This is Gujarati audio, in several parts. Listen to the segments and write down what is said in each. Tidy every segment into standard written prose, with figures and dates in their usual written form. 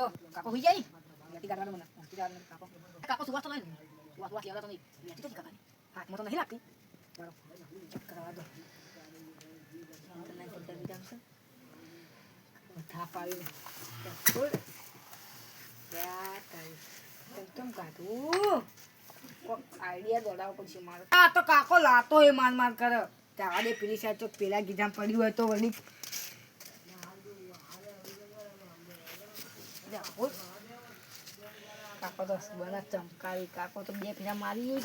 જો કાકો હોઈ જાય યાતી ગાડવાનો મને યાતી ગાડવાનો કાકો કાકો સુવાસ તો નહીં સુવાસ લેવડા તો નહીં યાતી તો કાકા હાથમાં તો નહીં લાગતી બરો ચેક કરવા દો તને ફોટો વિધાન છે થા પાડી ફૂલ યા તારી કેમ કાઢું કોક આઈડિયા દોડાવ પડશે મારો આ તો કાકો લાતો એ માર કરે ત્યાં દે પેલી સાઈડ તો પેલા ગીધામ પડ્યું હોય તો વળી કાકો તો બના ચમકાવી કાકો તો બે ફેરા મારી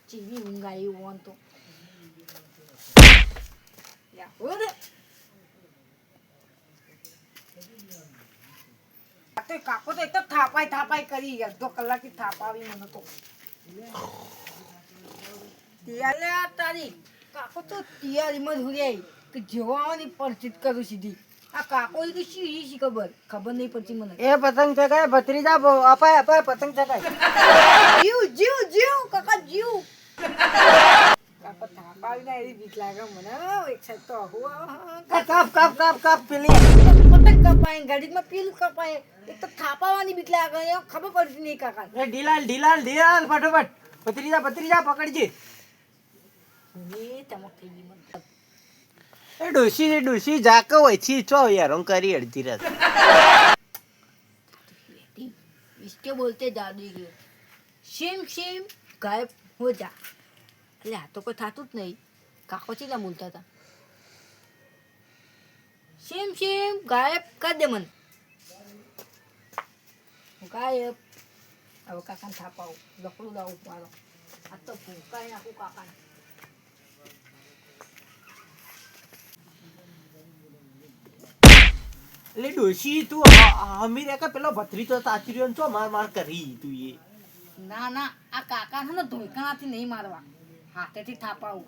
ચીવી ઊંઘાઈ વોન તો કાકો તો એક તો થાપાઈ કરી અડધો કલાકથી થાપાવી મને તો તારી કાકો તો તૈયારીમાં જ હુરી કે જોવાની પરચિત કરું સીધી આ કાકો તો શી ખબર નહીં પડતી મને એ પતંગ ચગાય ભત્રીજા અપાય પતંગ ચગાય જીવ કાકા જીવ કાકો થાપાવી ના એવી બીક લાગે મને એક સાઈડ તો કાપ પેલી પતંગ કપાય ગાડીમાં પેલું કપાય એક તો થાપાવાની બીક લાગે ખબર પડતી નહીં કાકા ઢીલાલ ફટોફટ ભત્રીજા પકડજે એ ડોશી જાકો હોય છી ચો યાર હું કરી અડધી રાત इसके बोलते जादूगर सेम गायब हो जा એટલે આ તો કોઈ થાતું જ નહીં કાકો ચીલા બોલતા હતા સેમ ગાયબ કર દે મન ગાયબ હવે કાકાને થાપાવ લકડું લાવું પાડો આ તો ભૂકાઈ નાખું કાકાને એટલે ડોશી તું અમીર કે પેલો ભત્રીજો તાચર્યો છો માર કરી તું એ ના આ કાકા ને ધોઈકાણાથી નહીં મારવા હાથેથી થાપાવું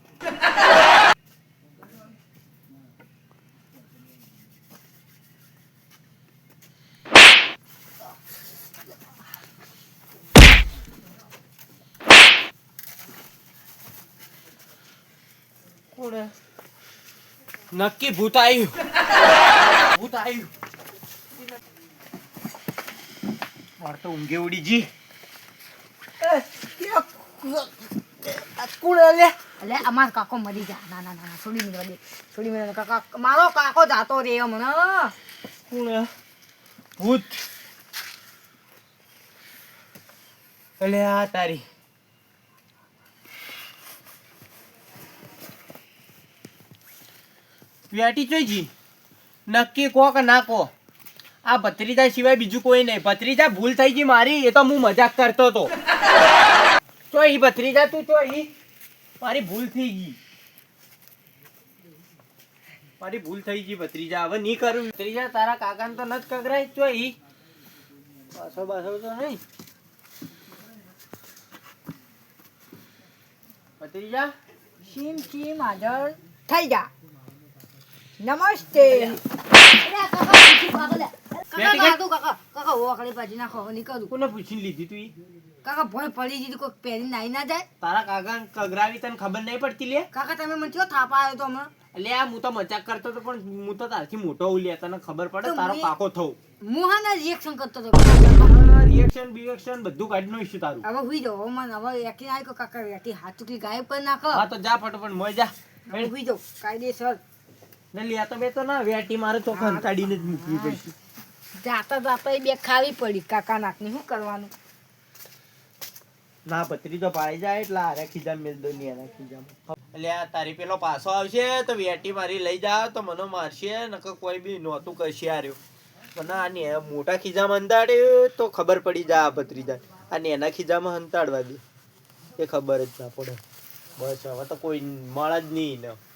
કોણ નક્કી ભૂત આવ્યું માર તો ઊંઘે ઉડી જી અલે અમાર કાકો મરી જા ના છોડી મેળવા કાકા મારો કાકો જાતો રે મને કોણ ભૂત અલે આ તારી વ્યાટી જોઈજી નક્કી કો કે ના કો આ ભત્રીજા સિવાય બીજું કોઈ નહીં ભત્રીજા ભૂલ થઈ ગઈ મારી એ તો હું મજાક કરતો હતો તો ઈ ભત્રીજા તું તો ઈ મારી ભૂલ થઈ ગઈ ભત્રીજા હવે નહીં કરું ભત્રીજા તારા કાકાને તો નત કગરાય તો ઈ પાછો તો નહીં ભત્રીજા સીમ હાજર થઈ જા નમસ્તે કાકા ઓખડી પાછી નાખો નહીં કરું કોને પૂછીને લીધી તું ઈ કાકા ભોય પડી જીધી કોઈ પહેરી નાઈ ના જાય તારા કાકા કગરાવી તને ખબર નહીં પડતી લે કાકા તમે મને ચો થાપા આવ્યો તો હમણાં એટલે આ હું તો મજાક કરતો હતો પણ હું તો તારથી મોટો હોઉં લે તને ખબર પડે તારો પાકો થઉં મોહાના રિએક્શન કરતો હતો રિએક્શન બધું કાઢી નો ઇશ્યુ તારું હવે હુઈ જાઓ મને હવે એકી આવ્યો કાકા એકી હાથ ચૂકી ગાયબ કરી નાખો હા તો જા ફટાફટ મોય જા હુઈ જાઓ કાયદેસર ને લે તો બે તો ના વેટી મારે તો કંટાડીને જ મૂકવી પડશે જાતા એ બે ખાવી પડી કાકા નાકની શું કરવાનું ના ભત્રી તો પાઈ જાય એટલે આરે ખીજામ મેલ દો ની આના ખીજામ એટલે આ તારી પેલો પાછો આવશે તો વેટી મારી લઈ જાવ તો મને મારશે નકર કોઈ બી નોતું કરશે આર્યો મને આને મોટા ખીજામાં હંતાડ્યો તો ખબર પડી જાય આ ભત્રીજા આ નેના ખીજામાં હંતાડવા દે એ ખબર જ ના પડે બસ હવે તો કોઈ મળે જ નહીં ને